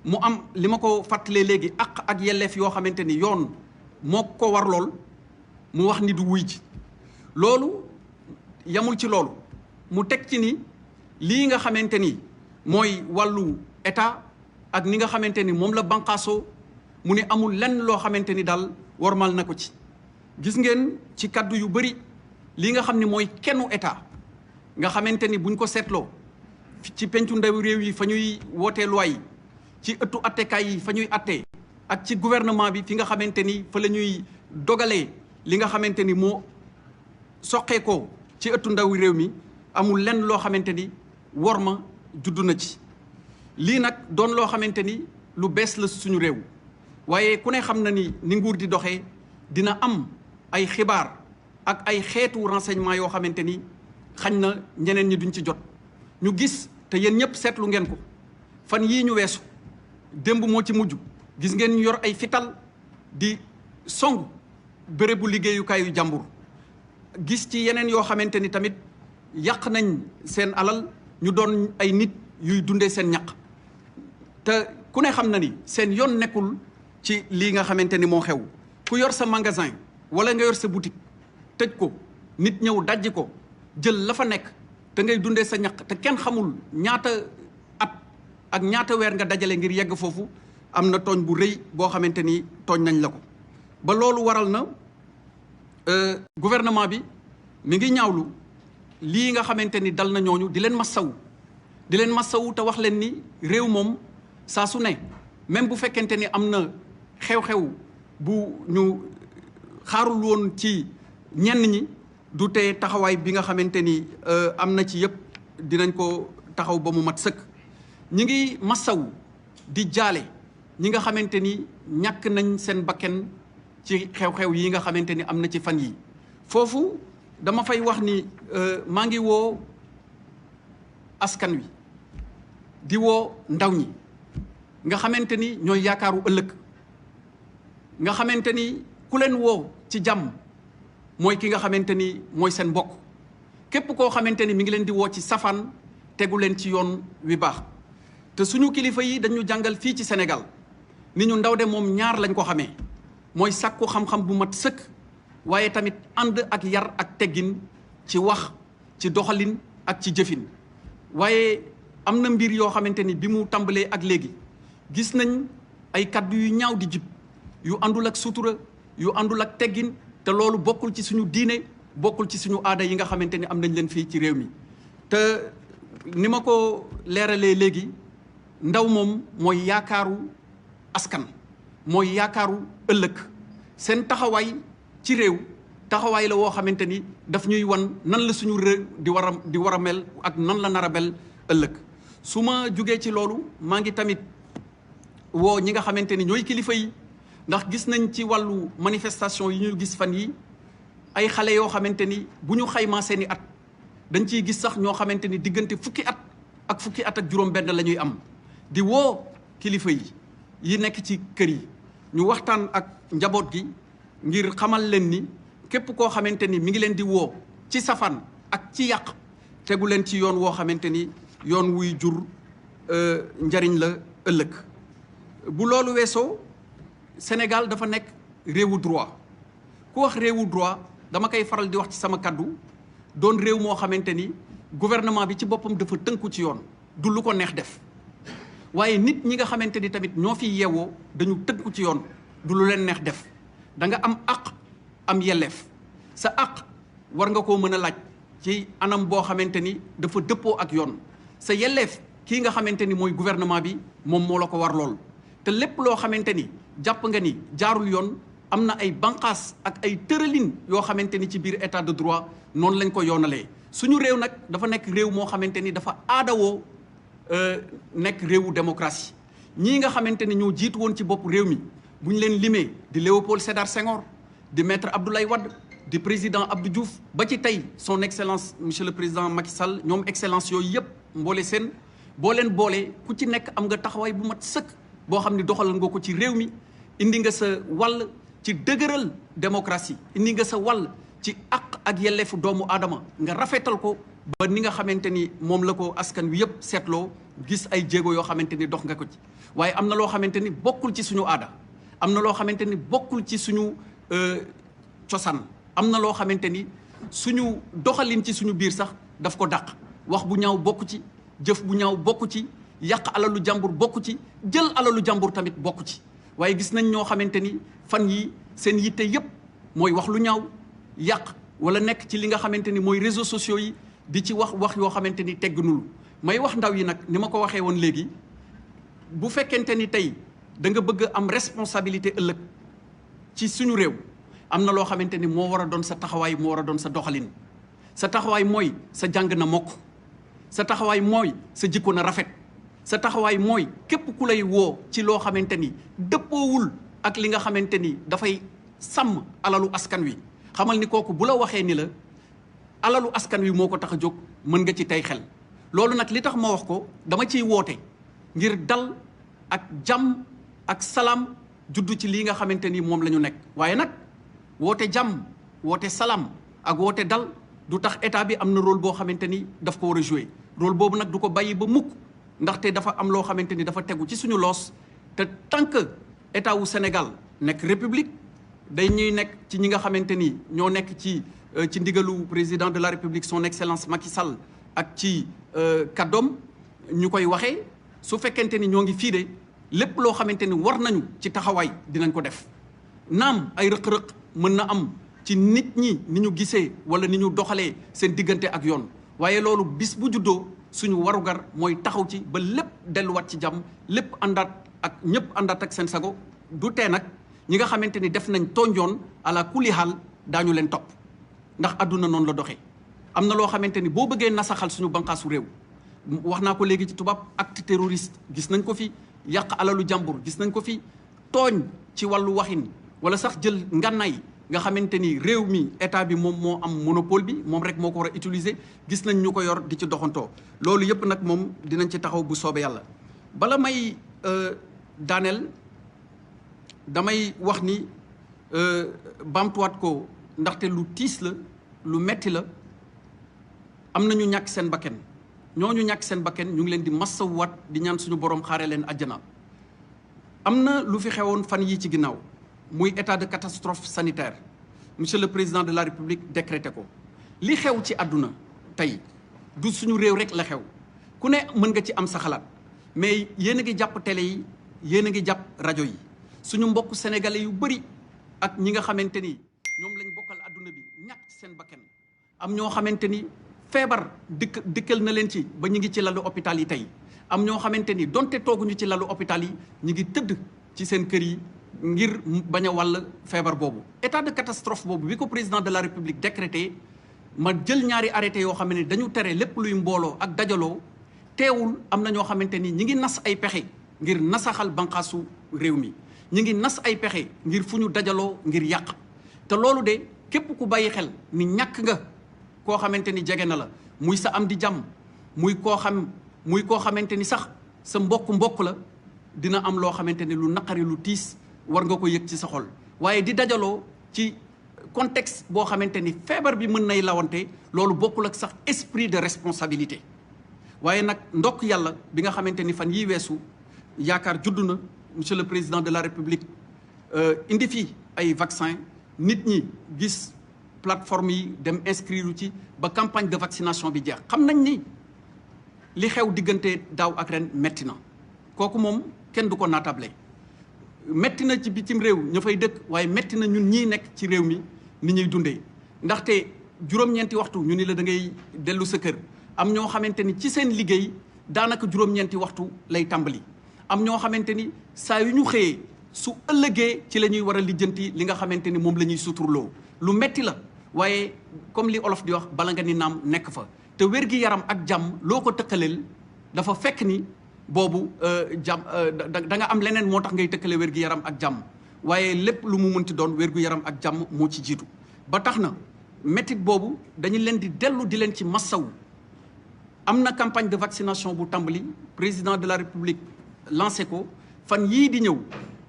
mu am li ma ko fàttalee léegi ak yelleef yoo xamante ni yoon moo ko war lool mu wax ni du wuy ji loolu yamul ci loolu mu teg ci ni lii nga xamante ni mooy wàllu état ak ni nga xamante ni moom la banqaasoo mu ne amul lenn loo xamante ni daal warmal na ko ci gis ngeen ci kaddu yu bëri lii nga xam ne mooy kennu état nga xamante ni buñ ko seetloo ci pencu ndaw réew yi fa ñuy wootee loi yi ci ëttu attekaay yi fa ñuy attee ak ci gouvernement bi fi nga xamante ni fa la ñuy dogalee li nga xamante ni moo soqeekoo ci ëttu ndaw réew mi amul lenn loo xamante ni war ma juddu na ci lii nag doon loo xamante ni lu bees la suñu réew waaye ku ne xam na ni nguur di doxee dina am ay xibaar ak ay xeetu renseignement yoo xamante ni xañ na ñeneen ñi duñ ci jot ñu gis te yéen ñëpp seetlu ngeen ko fan yii ñu weesu démb moo ci mujj gis ngeen ñu yor ay fital di song bérébu liggéeyukaayu jàmbur gis ci yeneen yoo xamante ni tamit yàq nañ seen alal ñu doon ay nit yuy dundee seen ñaq te ku ne xam na ni seen yoon nekkul ci lii nga xamante ni moo xew ku yor sa magasin wala nga yor sa boutique tëj ko nit ñëw dajji ko jël la fa nekk te ngay dundee sa ñaq te kenn xamul ñaata at ak ñaata weer nga dajale ngir yegg foofu am na tooñ bu rëy boo xamante ni tooñ nañ la ko ba loolu waral na gouvernement bi mi ngi ñaawlu lii nga xamante ni dal na ñooñu di leen massawu te wax leen ni réew moom saa su ne même bu fekkente ni am na xew-xew bu ñu xaarul woon ci ñenn ñi du tee taxawaay bi nga xamante ni am na ci yëpp dinañ ko taxaw ba mu mat sëkk ñi ngi massawu di jaale ñi nga xamante ni ñàkk nañ seen bakken ci xew-xew yi nga xamante ni am na ci fan yi foofu dama fay wax ni maa ngi woo askan wi di woo ndaw ñi nga xamante ni ñooy yaakaaru ëllëg nga xamante ni ku leen woo ci jàmm mooy ki nga xamante ni mooy seen mbokk képp koo xamante ni mi ngi leen di woo ci safaan tegu leen ci yoon wi baax te suñu kilifa yi dañu jàngal fii ci Sénégal ni ñu ndaw de moom ñaar lañ ko xamee mooy sàkku xam-xam bu mat sëkk waaye tamit ànd ak yar ak teggin ci wax ci doxalin ak ci jëfin waaye am na mbir yoo xamante ni bi mu tàmbalee ak léegi gis nañ ay kaddu yu ñaaw di jib yu àndul ak sutura yu àndul ak teggin te loolu bokkul ci suñu diine bokkul ci suñu aada yi nga xamante ni am nañ leen fii ci réew mi te ni ma ko leeralee léegi ndaw moom mooy yaakaaru askan mooy yaakaaru ëllëg seen taxawaay ci réew taxawaay la woo xamante ni daf ñuy wan nan la suñu réew di war a mel ak nan la nar a mel ëllëg su ma jugee ci loolu maa ngi tamit woo ñi nga xamante ni ñooy kilifa yi ndax gis nañ ci wàllu manifestation yi ñu gis fan yi ay xale yoo xamante ni bu ñu xaymaa seeni at dañ ciy gis sax ñoo xamante ni diggante fukki at ak juróom-benn la ñuy am di woo kilifa yi nekk ci kër yi ñu waxtaan ak njaboot gi ngir xamal leen ni képp koo xamante ni mi ngi leen di woo ci safaan ak ci yàq tegu leen ci yoon woo xamante ni yoon wuy jur njariñ la ëllëg bu loolu weesoo Sénégal dafa nekk réewu droit ku wax réewu droit dama koy faral di wax ci sama kaddu doon réew moo xamante ni gouvernement bi ci boppam dafa tënku ci yoon du lu ko neex def waaye nit ñi nga xamante ni tamit ñoo fi yeewoo dañu tënku ci yoon du lu leen neex def da nga am àq am yelleef sa àq war nga koo mën a laaj ci anam boo xamante ni dafa dëppoo ak yoon sa yelleef kii nga xamante ni mooy gouvernement bi moom moo la ko war lool te lépp loo xamante ni jàpp nga ni jaarul yoon am na ay banqaas ak ay tëralin yoo xamante ni ci biir état de droit noonu lañ ko yoonalee suñu réew nag dafa nekk réew moo xamante ni dafa aadawoo nekk réewu démocratie ñii nga xamante ni ñoo jiitu woon ci bopp réew mi bu ñu leen limee di Léopold Sédar Senghor di maître Abdoulaye Wade di président Abdou Diouf ba ci tey son excellence monsieur le président Macky Sall ñoom excellence yooyu yëpp mboole seen boo leen boolee ku ci nekk am nga taxawaay bu mat sëkk boo xam ne doxalal nga ko ci réew mi indi nga sa wàll ci dëgëral démocratie indi nga sa wàll ci àq ak yelleefu doomu aadama nga rafetal ko ba ni nga xamante ni moom la ko askan wi yëpp seetloo gis ay jéego yoo xamante ni dox nga ko ci waaye am na loo xamante ni bokkul ci suñu aada am na loo xamante ni bokkul ci suñu cosaan am na loo xamante ni suñu doxalin ci suñu biir sax daf ko dàq wax bu ñaaw bokk ci jëf bu ñaaw bokk ci yàq alalu jàmbur bokk ci jël alalu jàmbur tamit bokk ci waaye gis nañ ñoo xamante ni fan yi seen yitte yépp mooy wax lu ñaaw yàq wala nekk ci li nga xamante ni mooy réseaux sociaux yi di ci wax yoo xamante ni tegginul may wax ndaw yi nag ni ma ko waxee woon léegi bu fekkente ni tey da nga bëgg am responsabilité ëllëg ci suñu réew am na loo xamante ni moo war a doon sa taxawaay moo war a doon sa doxalin sa taxawaay mooy sa jàng na mokk sa taxawaay mooy sa jikko na rafet sa taxawaay mooy képp ku lay woo ci loo xamante ni dëppoowul ak li nga xamante ni dafay sàmm alalu askan wi xamal ni kooku bu la waxee ni la alalu askan wi moo ko tax a jóg mën nga ci tey xel loolu nag li tax ma wax ko dama ciy woote ngir dal ak jàmm ak salaam juddu ci lii nga xamante ni moom la ñu nekk waaye nag woote jàmm woote salaam ak woote dal du tax état bi am na rôle boo xamante ni daf ko war a jouer rôle boobu nag du ko bàyyi ba mukk ndaxte dafa am loo xamante ni dafa tegu ci suñu loos te tant que état wu Sénégal nekk république day ñuy nekk ci ñi nga xamante ni ñoo nekk ci ndigalu président de la république son excellence Macky Sall ak ci kàddoom ñu koy waxee su fekkente ni ñoo ngi fii de lépp loo xamante ni war nañu ci taxawaay dinañ ko def naam ay rëq-rëq mën na am ci nit ñi ni ñu gisee wala ni ñu doxalee seen diggante ak yoon waaye loolu bis bu juddoo suñu warugar mooy taxaw ci ba lépp delluwaat ci jàmm lépp àndaat ak ñëpp àndaat ak seen sago du tee nag ñi nga xamante ni def nañ tonjoon ala kulli xaal daañu leen topp ndax àdduna noonu la doxee am na loo xamante ni boo bëggee nasaxal suñu banqaasu réew wax naa ko léegi ci tubaab acte terroriste gis nañ ko fi yàq alalu jàmbur gis nañ ko fi tooñ ci wàllu waxin wala sax jël ngànnaay nga xamante ni réew mi état bi moom moo am monopole bi moom rek moo ko war a utiliser gis nañ ñu ko yor di ci doxantoo loolu yëpp nag moom dinañ ci taxaw bu soobee yàlla bala may daaneel damay wax ni bamtuwaat ko ndaxte lu tiis la lu metti la am na ñu ñàkk seen bakken ñooñu ñàkk seen bakken ñu ngi leen di massawuwaat di ñaan suñu borom xaare leen àjjana am na lu fi xewoon fan yii ci ginnaaw muy état de catastrophe sanitaire monsieur le président de la république décrété ko li xew ci àdduna tey du suñu réew rek la xew ku ne mën nga ci am sa xalaat mais yéen a ngi jàpp télé yi yéen a ngi jàpp rajo yi suñu mbokk sénégalais yu bëri ak ñi nga xamante ni ñoom lañ bokkal àdduna bi ñàkk ci seen bakken am ñoo xamante ni feebar dikkal na leen ci ba ñu ngi ci lalu hôpital yi tey am ñoo xamante ni donte tooguñu ci lalu hôpital yi ñu ngi tëdd ci seen kër yi ngir bañ a wàll feebar boobu état de catastrophe boobu bi ko président de la république décrété ma jël ñaari arrêté yoo xam ne dañu tere lépp luy mbooloo ak dajaloo teewul am na ñoo xamante ni ñi ngi nas ay pexe ngir nasaxal banqaasu réew mi ñi ngi nas ay pexe ngir fu ñu dajaloo ngir yàq te loolu de képp ku bàyyi xel ni ñàkk nga koo xamante ni jege na la muy sa am di jàmm muy koo xamante ni sax sa mbokk la dina am loo xamante ni lu naqari lu tiis war nga ko yëg ci sa xol waaye di dajaloo ci contexte boo xamante ni feebar bi mën nay lawante loolu bokkul ak sax esprit de responsabilité waaye nag ndokk yàlla bi nga xamante ni fan yii weesu yaakaar juddu na monsieur le président de la république indi fii ay vaccin nit ñi gis plateforme yi dem inscrire ci ba campagne de vaccination bi jeex xam nañ ni li xew diggante daaw ak ren metti na kooku moom kenn du ko naatable metti na ci bitim réew ña fay dëkk waaye metti na ñun ñii nekk ci réew mi ni ñuy dundee ndaxte juróom-ñeenti waxtu ñu ni la da ngay dellu sa kër am ñoo xamante ni ci seen liggéey daanaka juróom-ñeenti waxtu lay tàmbali am ñoo xamante ni saa yu ñu xëyee su ëllëgee ci la ñuy war a lijjanti li nga xamante ni moom la ñuy suturloo lu metti la waaye comme li olof di wax bala nga ni naam nekk fa te wér-gi-yaram ak jàmm loo ko tëkkaleel dafa fekk ni boobu jàmm da nga am leneen moo tax ngay tëkkale wér-gi-yaram ak jàmm waaye lépp lu mu mënti doon wér-gu-yaram ak jàmm moo ci jiitu ba tax na métit boobu dañu leen di dellu di leen ci massawu am na campagne de vaccination bu tàmbali président de la république lancé ko fan yii di ñëw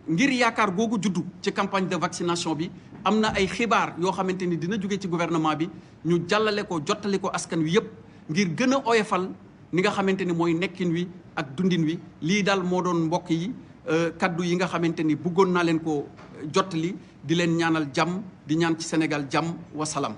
ngir yaakaar googu juddu ci campagne de vaccination bi am na ay xibaar yoo xamante ni dina jóge ci gouvernement bi ñu jàllale ko jottali ko askan wi yépp ngir gën a oyofal ni nga xamante ni mooy nekkin wi ak dundin wi lii daal moo doon mbokk yi kaddu yi nga xamante ni bëggoon naa leen ko jottali di leen ñaanal jàmm di ñaan ci Sénégal jàmm wasalaam